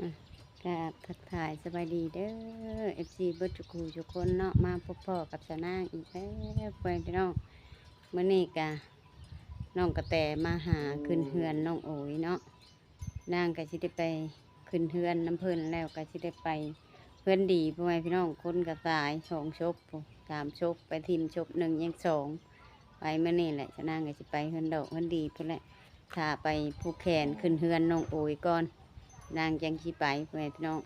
อ่ะกราบทักทายสบายดีเด้อ FC เบิร์ดจุกูทุกคนเนาะมาพบพ่อกับสาวนางอีกแล้วเพื่อนพี่น้องเมื่อนี้กะน้องกระแตมาหาขึ้นเฮือนน้องโอ๋ยเนาะนางก็สิได้ไปขึ้นเฮือนน้ำเพิ่นแล้วก็สิได้ไปเพื่อนดีพ่อแม่พี่น้องคนกระตาย2 ศพ3 ศพไปทีมศพ1ยัง2ไปเมื่อนี้แหละสาวนางก็สิไปเฮือนดอกเฮือนดีเพื่อนแหละถ้าไปผูกแขนขึ้นเฮือนน้องโอ๋ยก่อนนางจังสิไปพ่อแม่พี่น้อง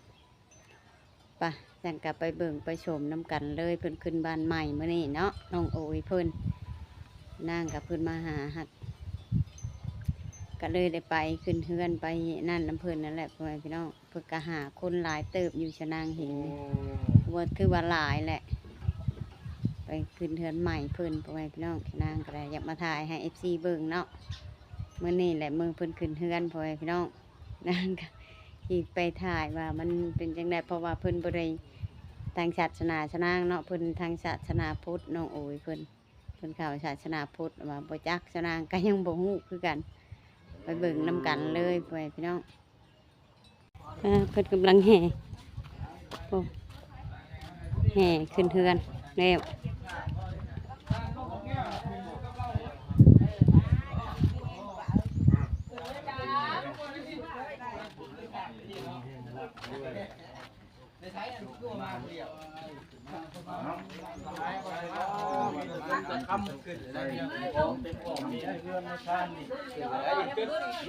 ปะจังกลับไปเบิ่งไปชมน้ำกันเลยเพิ่นขึ้นบ้านใหม่เมื่อนี้เนาะน้องโอ๋ยเพิ่นนางกับเพิ่นมาหาหัดก็เลยได้ไปขึ้นเฮือนไปนั่นน้ำเพิ่นนั่นแหละพ่อแม่พี่น้องเพิ่นก็หาคนหลายเติบอยู่ชะนางเห็นว่าคือว่าหลายแหละไปขึ้นเฮือนใหม่เพิ่นพ่อแม่พี่น้องชะนางก็เลยอยากมาถ่ายให้ FC เบิ่งเนาะเมื่อนี้แหละเพิ่นขึ้นเฮือนพ่อแม่พี่น้องนางก็ที่ไปถ่ายว่ามันเป็นจังไดเพราะว่าเพิ่นบ่ได้ทางศาสนาชะนางเนาะเพิ่นทางศาสนาพุทธน้องโอ๋ยเพิ่นเข้าศาสนาพุทธว่าบ่จักชะนางก็ยังบ่ฮู้คือกันไปเบิ่งนํกันเลยพ่อแม่พี่น้องเพิ่นกำลังแห่โอ้แห่ขึ้นเฮือนแล้ว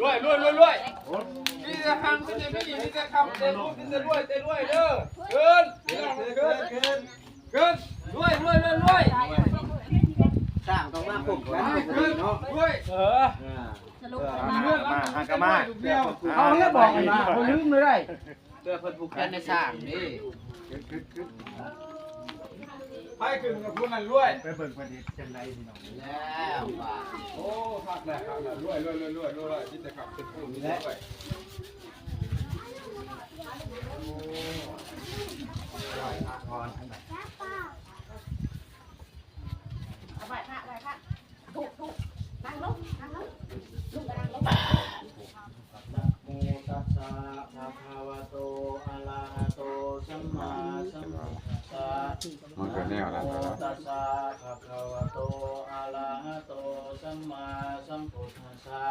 รวยนี่จะทำนี่นี่จะทำเต้นรวยเด้อเกินรวยสร้างต้องมาปลุกกันเนาะ รวยมาหากะมา เขาเนี่ยบอกมาเขาลืมเลยได้ เพื่อเพิ่นปลุกกันในสร้างนี่ ให้ขึ้นกับพวกนั้นรวย ไปเบิ่งประดิษฐ์จังไรพี่น้อง แล้วว่า โอ้ขับแหละรวยที่จะขับเป็นผู้นี้รวย โมตัสสะภะคะวะโตอะระหะโตสัมมาสัมพุทธัสสะโมตัสสะภะคะวะโตอะระหะโตสัมมาสัมพุทธัสสะ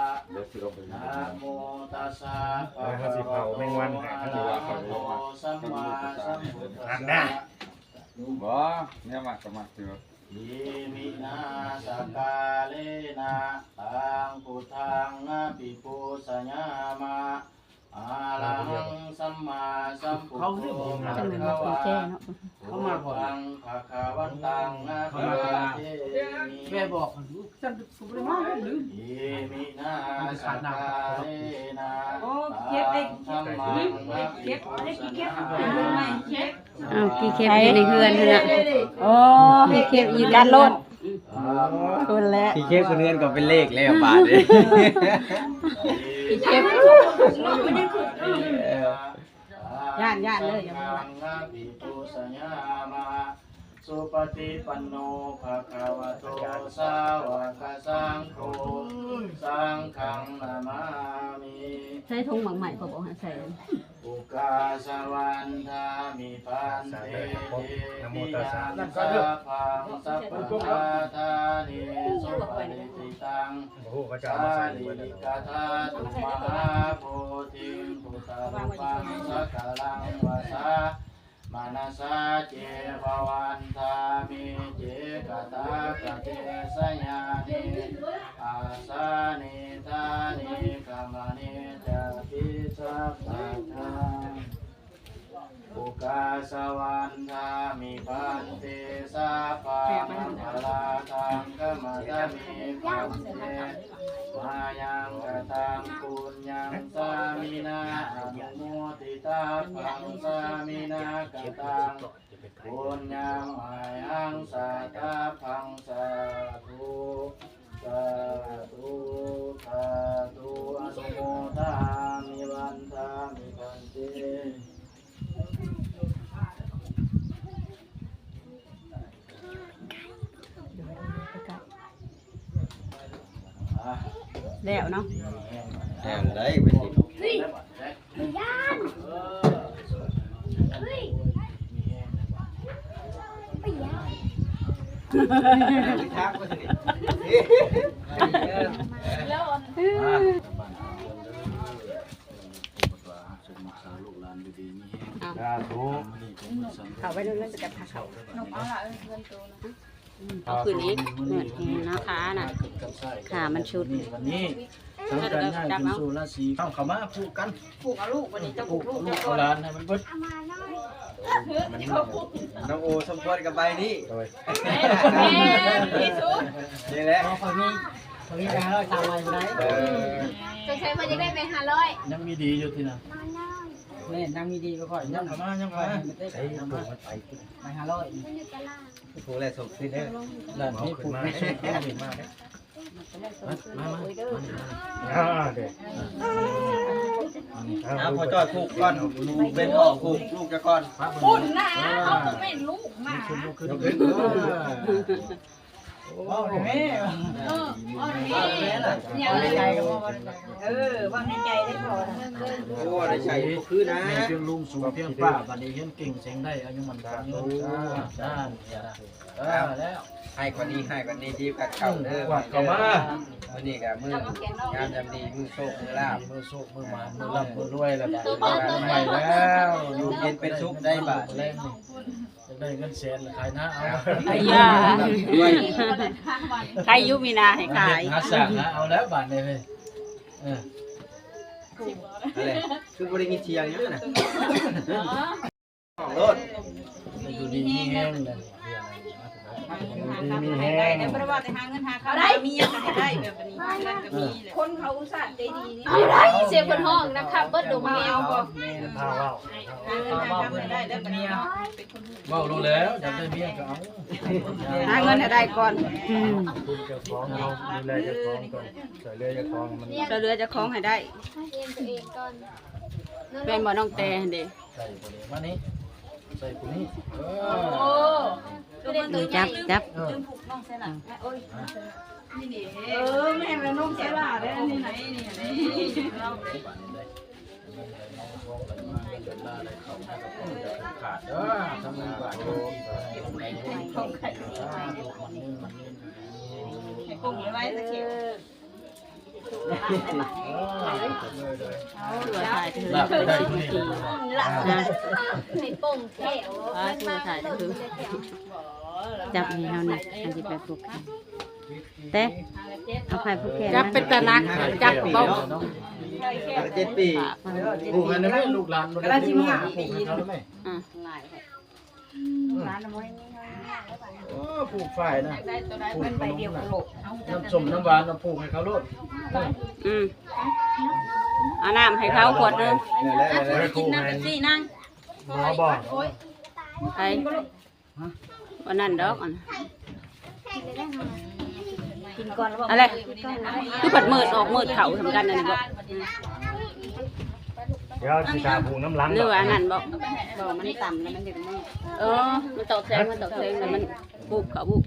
นะโมตัสสะภะคะวะโตอะระหะโตสัมมาสัมพุทธัสสะ บ่เนี่ยมาสมัครสิ ยิมินาสกาเลนะตังพุทธังอภิปุสัญญามะอาลังสัมมาสัมพุทโธภะคะวะพุทธังภะคะวันตังอะภิวาเทมิแม่บอกฉันสุภาพลืมยิมินาสกาเลนะตังสัมมาสัมพุทโธอ้าวกี่เข็มอยู่ในเฮือนนั่นน่ะ โอ้ กี่เข็มอยู่ใน การ เฮื ล อน ดคุณแล้ว ที่เคฟคนเงินก็เป็นเลขแล้วบาทเลย อีเจ็บย่านเลยอย่ามา สุปฏิปันโนภะคะวะโตสาวกสังโฆสังฆังนามามิ ใช้ถุงหมักใหม่เขาบอกให้ใส่ อุกาสวันทามิปันเตติยานัสสะพังสัพพะทานิสุปฏิติตัง โอ้โหก็จะ สา เอามาใส่ ลิ ไว้แล้ว กาธาตุมหาโพธิพุทธรูปังสักการังวาสามานาสาเจภวันทามิเจกตากเตสยานิอาสานิทานิกามนิจติสัพพะทาอุกาสวันทามิปันเตสาปามังคลาทังกมตมิปันเตมายังกตังปุญญังสามินาอนุโมทิตาภังสามินากตังปุญญังมายังสัตตาภังสาธุสาธุสาธุอนุโมทามิวันทามิปันเต แล้วเนาะ แอมได้ไปสิ ทักก็สิ แล้วอัน ลูกหลานดีๆนี่ เขาไปนู่นจะกับเขา นกเอาละเงินตัวนะ เอาคืนนี้เนาะขาน่ะขามันชุด วันนี้ทำการง่ายคุณสู่ราศีเข้ามาพูดกัน ปลูกเอาลูกวันนี้จะป ป ลู ลู ก ก ลูก ลูกหลานให้มันเบิด น้องโอสมควรกับใบนี้ แม่ที่สุด นี่แหละ คนนี้ไปหาเราทำอะไรไหม จะใช้มันจะได้ไป500 ยังมีดีอยู่ที่นั่น แม่นั่งมีดีก็ค่อย ยังเข้ามายังเข้ามา ใช้ตัวมันไปหาร้อย ผู้แลส่งสิเด้อ หลานนี่ปลูกไม่สุดแค่นี้มาเลยมาเด็ก เอาพอจอยผูกก่อนเป็นออกผูกลูกจะก่อน ปุ่นนะเอาตัวแม่ลูกมา ขึ้นลูกขึ้น ว้าวแม่ อย่าเลย ใจกับว่า ว่าในใจได้พอ โอ้ได้ใช้คือนะ เพียงลุงสูงเพียงป้าบัดนี้เห็นเก่งเสียงได้อายุมันตามเงินจ้าแล้ว ให้กว่านี้ดีกัดเข่าเด้อ วัดเข้ามา วันนี้ก็มืองามยามดีมือโชคมือลาบ มือโชคมือหมามือร่ำมือรวยแล้วบ้านใหม่แล้วอยู่ เย็นเป็นสุขได้บาท แรงนี่จะได้เงินแสนขายนะเอา ไอ้ยาใครยุมีนาให้ขาย หาสั่งนะเอาแล้วบาทเลยเออ อะไรคือบริงิเชียงเนี้ยนะรถ อยู่ดีมีแห้งเลยมี ได้ แห้ง แต่เพราะว่าแต่หาเงินหาเขาได้มียังไงได้แบบนี้ก็มีคนเขาอุตส่าห์ใจดีนี่เอาได้เสียบนห้องนะครับเบิดดมแมวบ่ พาว่า หาเงินหาได้แบบนี้ ว่ารู้แล้วจะได้เมียก็เอา หาเงินให้ได้ก่อน คุณจะฟ้องเราดูแลจะฟ้องก่อนช่วยเหลือจะฟ้องมัน จะเรือจะคล้องให้ได้เป็นบ่น้องแต่เด้ ใส่คนนี้มานี้ใส่คนนี้เอ โอ้ จับ อ ผูกน้องเสนาโอ้ยนี่นี่แม่เป็นน้องเสนาได้นี่ไหนนี่เรา ขาดเด้อทำงานบาดโยมของไข่มันนี่ ให้กุ้งไว้ตะเขียว ตัวถ่ายถือ หลับได้ 10 ที่ นาที หลับ นะ ให้โป่งแถว ตัวถ่ายถือจับให้เฮานี่อันสิไปผูกแขนแต่เอาไผผูกแขนจับเป็นตะนักจับบ่ 7 ปี ลูกอันนั้นไม่ลูกหลานมันได้ที่มาผูกให้เขาแล้วไหม หลาย โอ้ผูกฝ่ายนะ ได้ตัวได้เป็นใบเดียวกับโลก น้ำส้มน้ำหวานน้ำผูกให้เขาโลด เอาน้ำให้เขาขวดนึง กินน้ำเป็นซี่นั่ง หมอบอก ไปวันนั้นดอกอัน กินก่อนแล้ว อะไรคือผัดมืดออกมืดเข่าทำกันนั่นบอก เดี๋ยวสิตาผูน้ำล้าง หรือว่าอันนั้นบอกมันต่ำแล้วมันยังไม่มันตกแซงแล้วมันบุบเขาบุบ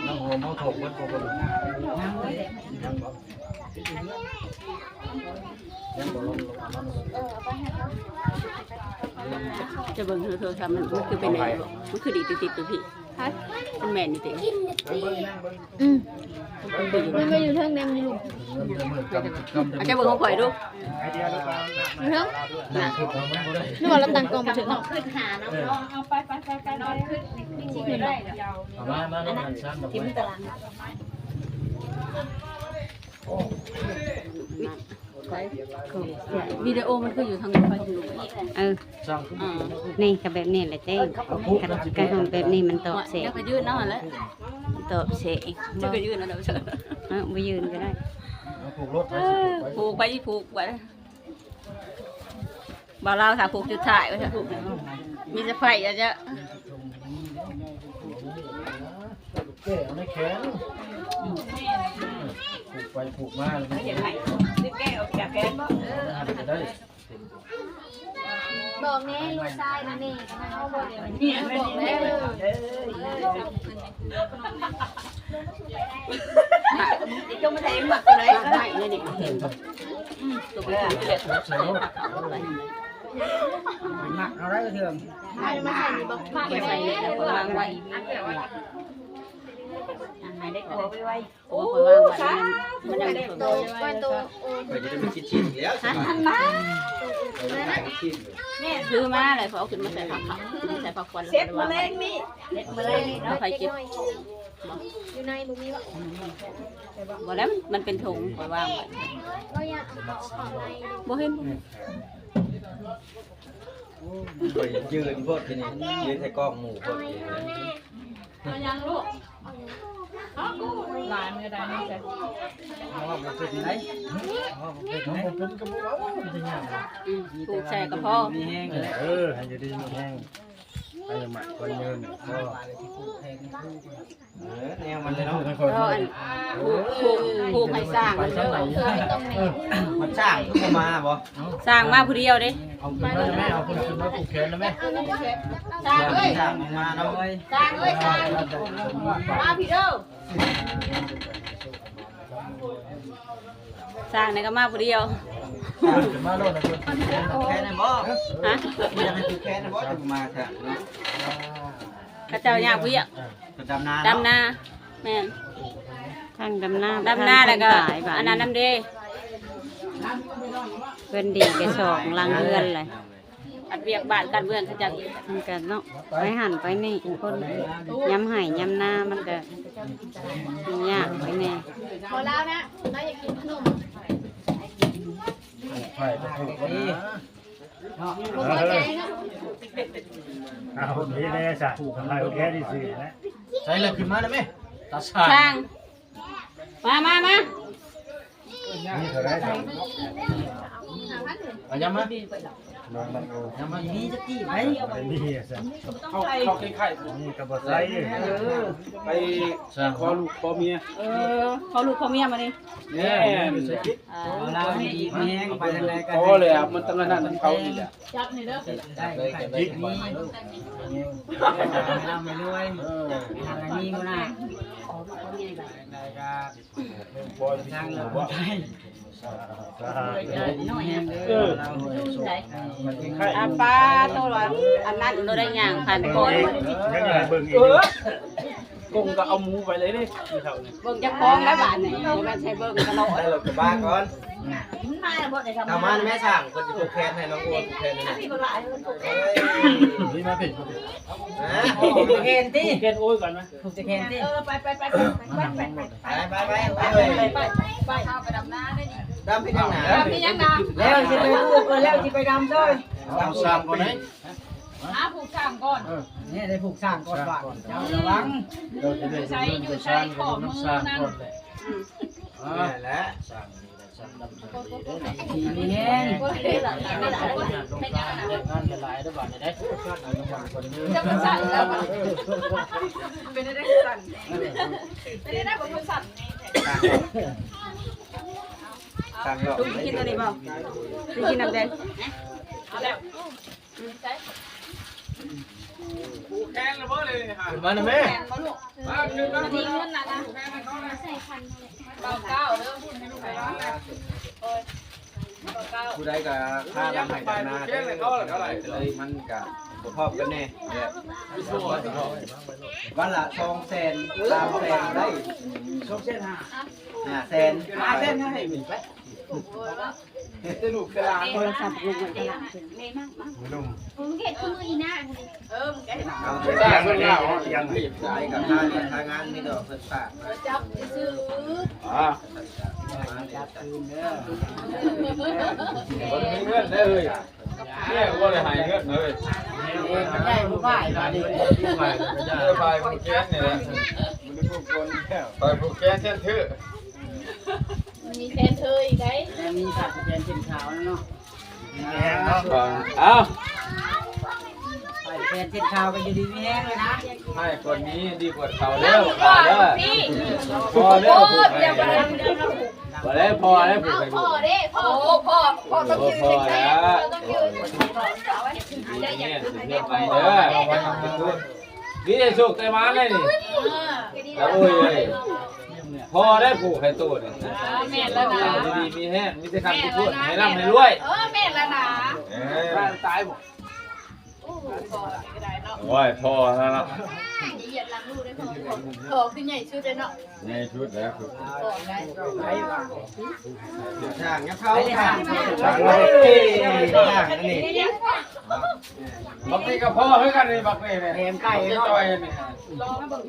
น้ำหอมเขาถกวัดปกติจะเบิ่งเธอทำมันคือเป็นไงมันคือดีติดตัวพี่เป็นแมนนี่ติมันไม่อยู่เทิงแดงลูกอาจจะเบิ่งเขาปล่อยลูกอยู่เทิงนี่ว่าเราตั้งกองมาถึงเนาะขึ้นหาเนาะเอาไปนอนขึ้นที่ได้ยาว มาน้ำมันชั้นดอกไม้ ตาราง วิดีโอมันคืออยู่ทางนู้นนี่กับแบบนี้แหละเต้กับของแบบนี้มันตอบเสียก็ยืนนั่นแหละตอบเสียจะก็ยืนนั่นแหละไม่ยืนก็ได้ ผูกรถ ผูกไปบ่าวเราค่ะผูกจุดถ่ายไว้ผูกมีจะไฟอาจจะ แก้เอาในแขนผูกไปผูกมาแล้ว อย่างไรนึกแก้ออกจากแกนบ่ จะได้ บอกแน่ลูกชายนะนี่เขาบอกเนี่ยบอกแน่ จงมาใส่หมักตัวไหน ได้เลยดิ ตัวเลย หนักเอาได้ก็เถื่อน มาใส่นี่บ่มา เก็บใส่เนี่ยแล้วก็วางไว้ หายได้กลัวไว้ โอ้คอยวางไว้มันยังไม่โต ไว้โตโอ้ ไปจะได้ไม่คิดชิ้นแล้วสิมาชิ้น แม่ซื้อมาเลยเขาเอาขึ้นมาใส่ผักเขาใส่ผักควัน เซ็ตมาแรงนี่ เล็ดมาเลยแล้วใครเก็บ อยู่ในบ่มีบ่ บ่แล้วมันเป็นถุงคอยวางไว้ เราอยากเอาของใน บ่เห็น ไปยืนพวกที่นี่ยืนใส่กล้องหมูพวกที่นี่ เอายังลูก หลานก็ได้นี่จ้ะ เอาว่ามันเป็นไหนเอาว่ามันเป็นไหนมันเป็นกระบอกเอามันจะยัง ถูกแช่กระเพาะ มีแห้งเลยให้จะดีมีแห้งไปหมักคนเงินก็แนวมันเลยเนาะ ก็อันผูกให้สร้างมันเด้อ มันจ้างทุกมาบ่ สร้างมาผู้เดียวเด้ เอาขึ้นมาแม่เอาขึ้นมาผูกแขนนะแม่ สร้างเอ้ย จ้างมาเนาะ สร้างเอ้ยสร้างมาพี่เด้อ สร้างในก็มาผู้เดียว ขึ้นมาโลดนะคุณ แค่นั้นบ่ ฮะ อยากให้ผูกแค่นั้นบ่จะมาค่ะ ข้าเจ้าอยากเวียก ประจำนา ดำนาแม่น ทางดำน้ำ ดำนาแล้วก็อันนั้นน้ำเด้ เพื่อนดีไปสองลังเรือนเลย อัดเวียกบ้านกันเมืองเขาเจ้าอีก มันก็เนาะไปหันไปนี่คนย้ำไห้ย้ำหน้ามันก็ยากไปแน่ พอแล้วนะน้าอยากกินขนม ไผ่ตะผูกนี่ ผมก็ใจนะ เอาดีเลยจ้ะทำลายโอเคดีสินะใส่เลยขึ้นมาได้ไหมตาชา ช่างมา นี่เท่าไรเอาย้ำมาย้ำมานี่จะกี่ไหมนี่สิ เข้าไข่ นี่กระบอกไซ ไปขอลูกขอเมีย เขาลูกเขาเมียมาดิ เนี่ย เราดีมีแห้งไปทางใดกัน พอเลยอ่ะมันตั้งนั้นทั้งเขานี่แหละ จับนี่เด้อ ได้ยิกนี้เราไม่รวยทางนี้ก็น่าได้ครับทางเราได้ ป้าตัวอันนั้นเราได้ย่างผ่านคน ยังไงเบิ่งอีก กงก็เอาหมูไปเลยนี่เท่านี้ เบิ่งจะคล้องแล้วบ้านนี่บ่แม่นใช่เบิ่งกันเนาะ ให้เรากับบ้านก่อน มาบ่ได้ทำ ทำมันแม่สั่งคนจะผูกแขนให้น้องอ้วนผูกแขนนี่นะ พี่บ่หลาย นี่มาเป็น ผูกแขนที่แขนโอ้ยก่อนไหม ถูกจะแขนที่ ไป ไปเอาไปดำนาได้ดิ ดำพี่ยังหนา ดำนี่ยังนา แล้วที่ไปลูกแล้วที่ไปดำด้วยดำสามก่อนไหม ผูกข้างก่อน นี่ได้ผูกสร้างก่อนบ้านเจ้าระวัง ใช้อยู่ใช้ของมือนั่น นี่แหละ ทีนี้แห้ง จะเป็นสั่นแล้วเป็นได้สั่นเป็นได้แบบคนสั่น สั่งดอก ตุ้กินตัวนี้บ่สิกินน้ำแดง เอาแล้ว ผูกแขนแล้วบ่เลยค่ะ มาหน่อยแม่ แขนเขาลูก มาขึ้นมา มีเงินนะนะใส่คันเบาเก้าเด้อพูดให้ลูกไปร้องนะโอ้ยเบาเก้า ผู้ใดก็ค่าดำให้ดำนาเลยมันกับพร้อมกันแน่วันละ200,000 300,000ได้500,000ให้มีไปจะลูกกระลา โทรศัพท์ลูกมันจะหลับ นุ่ม ผมเห็นคืออีน่ามึงแก เอาสร้างเพิ่นแล้วยังรีบสายกับค่าเรียนค่างานมีดอกเพิ่นฝาก จับซื้อ อ่าคนมีเงินได้เลยเนี่ยว่าได้หายเงินเลย ได้ผู้ฝ่ายมาดิ ไปผูกแขนนี่แหละมันได้ผูกคนไปผูกแขนเช่นถือ มีแทนเธออีกไง มีผัดแกงเป็นขาวนะเนาะ เอา ผัดแกงเป็นขาวไปอยู่ดีมีแห้งเลยนะ ให้คนนี้ดีกว่าเขาเด้อ พ่อ เด้อ พี่ พอเด้อผูก เดี๋ยว ไป มาเดี๋ยว พอแล้วผูก เอา ไป พ่อเด้พ่อต้องยืนใช่ต้องยืนเอาไว้ นี่เรียกไปเด้อนี่ได้สุกแต่มาเลยนี่โอ้ย พอได้ผูกให้ตัวเนี่ย แม่แล้วนะ ดีมีแห้งมีแต่คำที่พูดให้ร่ำให้รวย แม่แล้วนะ ตายบอก โอ้พอก็ได้เนาะ โอ้ยพอแล้วเนาะ เหยียดหลังลูกได้พอขึ้นใหญ่ชุดเลยเนาะ ในชุดแล้วคือ พอได้ ช่างยับเข้าช่าง บักนี่กับพ่อเฮ้ยกันเลยบักนี่เนี่ย แถมไก่ จะ เนาะ จอยนี่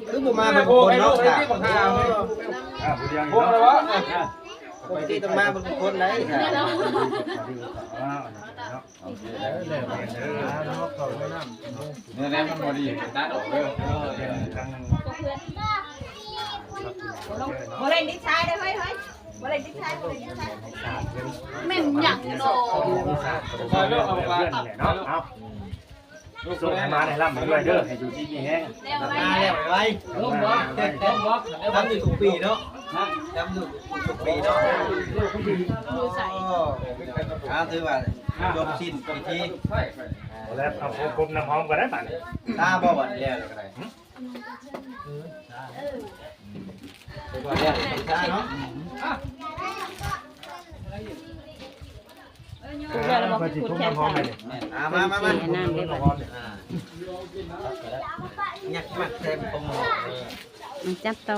คือบ่มา มา เป็น โบ คน ให้ลู เนาะ กให้ที่บักหาโบเลยวะ ปกติต้องมาเป็นคนไหนค่ะ เนี่ยแน่มันพอดีตัดออกเลย บ่เล่นดิชายได้เฮ้ยบ่เล่นดิชายบ่เล่นดิชาย แม่นหยังเนาะ คอยเลือกเอาไปเอาลูก ส่งให้มาได้ร่ำให้ด้วยเด้อให้อยู่ที่นี่แห้ง แล้วไว้ มาแล้วไว้ร่มบ่ทำอยู่ทุกปีเนาะทำอยู่ทุกปีเนาะ มือใส่ ถือว่ารวมสิ้นปีที่ แล้วเอากลมน้ำหอมก็ได้ป่ะนี่ ตาบ่บัดแล้วก็ได้บ่แล้วตาเนาะ ก็สิทุ่มน้ำหอมไปนี่ มา ใส่น้ำได้บ่ ยักมักเต็มปง มันจับเตา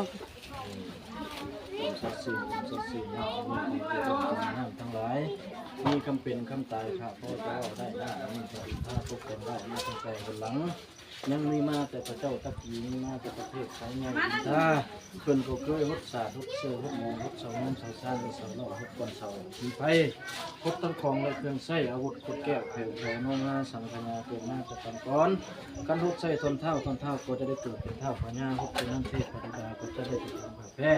ทั้งหลายมีคำเป็นคำตายค่ะพ่อเจ้าได้มีถ้าทุกคนได้มาตั้งแต่บนหลังยังมีมาแต่พระเจ้าตะกี้มีมาแต่ประเทศไทยไงถ้าเพิ่นก็เคยฮดศาสตร์ฮดเสือฮดมองฮดเสาน้ำเสาซ่านเสาโลกฮดก้อนเสามีไฟฮดตั้งของและเครื่องใช้อาวุธกดแก้วแผ่วแผ่นงาสังขยาเกิดมาจากตอนก่อนการฮดใช้ทนเท่าก็จะได้เกิดเป็นเท่าพญาฮดเป็นน้ำเทพปฏิดาก็จะได้เป็นความแพ้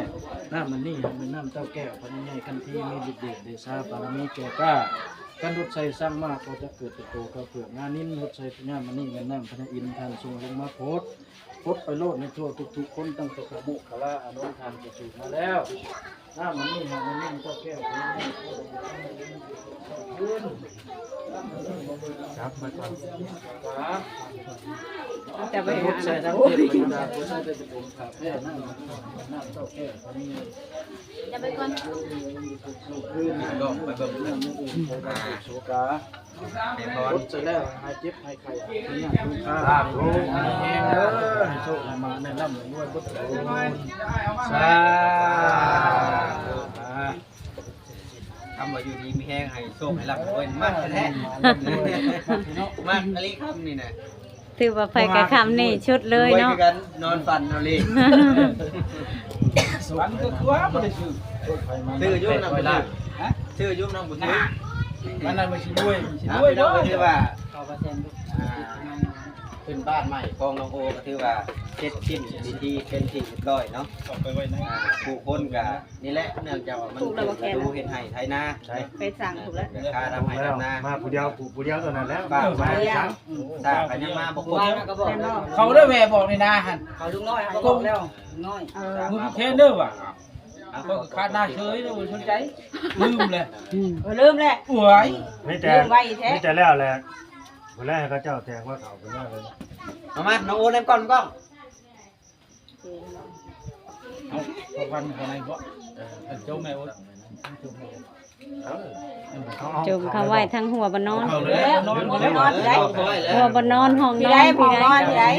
น้ำมันนี่เป็นน้ำเต้าแก้วพญาใหญ่กันที่มีฤทธิ์เดชเดชาปารมีแก่กล้าการฮดใช้สร้างมากก็จะเกิดเป็นโตกระเพื่องานนิ้นฮดใช้พญามันนี่เงินน้ำพญาอินทานทรงลงมาโพดไปโลดในทั่วทุกคนตั้งแต่ขมุขลาอนุทานจะจูมาแล้วน้ำมันนี่หามันนี่เต้าแก้วพญาใหญ่ครับมาก่อนครับ จะไป พุ หา ทธใส่ทั้งเทพบรรดาพุทธใส่เป็นผมขาแพ้น้ำเต้าแก้วพญาใหญ่ จะไปก่อน คืนดอกไปแบบนั้นนี่เองไปแบบโสกาพุทธใส่แล้วหายเจ็บหายไข้พญาคุณค่าให้โชคมาในร่ำรวยพุทธสา ทำมาอยู่ดีมีแห้งให้โชคให้รับรวยมากแท้มากอะไรคำนี่นะ ถือว่าไฟกระคำนี่ชุดเลยเนาะ นอนฝันเอาเลย ฝันก็คือว่าไม่ได้ซื้อ ชื่อยุ่งน้ำบุญชื่อยุ่งน้ำบุญ วันนั้นไม่ใช่ด้วย ด้วยเนาะก็ถือว่า เอาเปอร์เซ็นต์ลูก ขึ้นบ้านใหม่กองน้องโอก็ถือว่าเช็ดชิ้นดีๆเป็นที่เรียบร้อยเนาะ ไปไว้ไหน ผู้คนกับนี่แหละเนื่องจากว่ามันดูเห็นไห้ไทยนาใช่ ไปสั่งถูกแล้ว ค่าทำไห้ทำนา มาผู้เดียวผู้เดียวตัวนั้นแล้ว ป้ามาสร้างกันยังมาบอกคน ก็บอก เขาได้แม่บอกในนาหัน เขาลุงน้อยเขาบอกแล้วลุงน้อย มึงเทนเด้อว่ะก็ขาดหน้าเฉยเลยสนใจลืมเลย ลืมแหละ อวย ไม่แต่ไม่แต่แล้วแหละคนแรกเขาเจ้าแทงว่าเขาเป็นว่าเลย เอามาน้องโอเล่นก่อนกล้อง วันคนไหนบ่เจ้าแม่โอ๊ต จุ่มเขาไว้ทั้งหัวบนนอน แล้วนอนได้ หัวบนนอนห้องน พี่ อ ได้ น มองนอนพี่ได้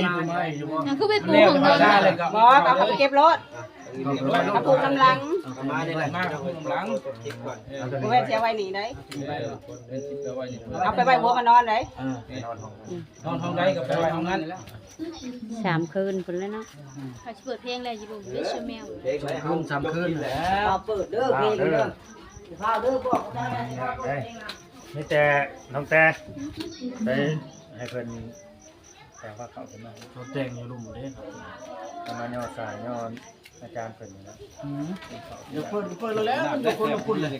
ยังคือไปปู เรียก ของ มา เงิน ได้เลยครับ บ่เขาไปเก็บรถเขาปลูกกำลัง มาได้เลย มากกับผมหลัง ทิปก่อน บ่แม่นเสียไว้นี่ได้ เป็นทิปไปไว้นี่ เอาไปไว้หัวมานอนได้ นอนห้องใดกับไปไว้ห้องนั้น 3 คืนพุ่นแล้วเนาะ เขาเปิดเพลงอะไรอยู่เดชแมว เด็กไปห้อง 3 คืนแล้ว เราเปิดเด้อเพลงเด้อพาเด้อบอกได้ ไม่แต่น้องแต่ไปให้เพิ่นแต่ว่าเขาเป็นว่า เขาแต่งอยู่ลุ่มเด้ครับ ประมาณย่อสายย่ออาจารย์เพิ่นนี่นะ เดี๋ยวเพิ่นแล้วมันก็คนละคุณเลย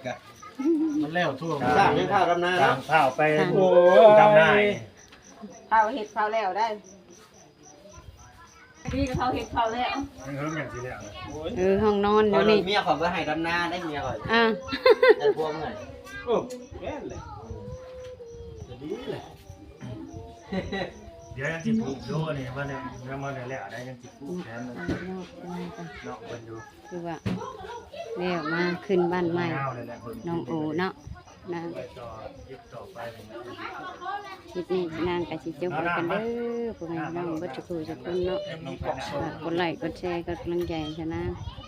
มันแล้วทั่ว สร้างยังข้าวดำนา ตามข้าวไป โอ้ ดำนาย เผาเห็ดเผาแล้วได้พี่ก็เผาเห็ดเผาแล้ว มันเริ่มอย่างสิแล้ว ห้องนอน พ เดี๋ อ ยวนี้ เมียขอไปให้ดำนาได้เมียก่อน อ่ะ จะพวงเลย โอ้แม่นเลย ดีเลย ดี๋ยวยังสิผูกโยนี่ว่าเนี่ยยังมาแล้วได้ยังสิผูกแขน เอาเนาะเอาไป เนาะเพิ่นดู คือว่าแล้วมาขึ้นบ้านใหม่ ยาวเลยแหละเพิ่น น้องโอเนาะนาง ไปต่อยิบต่อไป คลิปนี้นางกับสิจบไปกันเด้อพ่อแม่พี่น้องเบัดทุกผู้ทุกคนเนาะฝากกดไลค์กดแชร์กดกำลังใจชนะ เ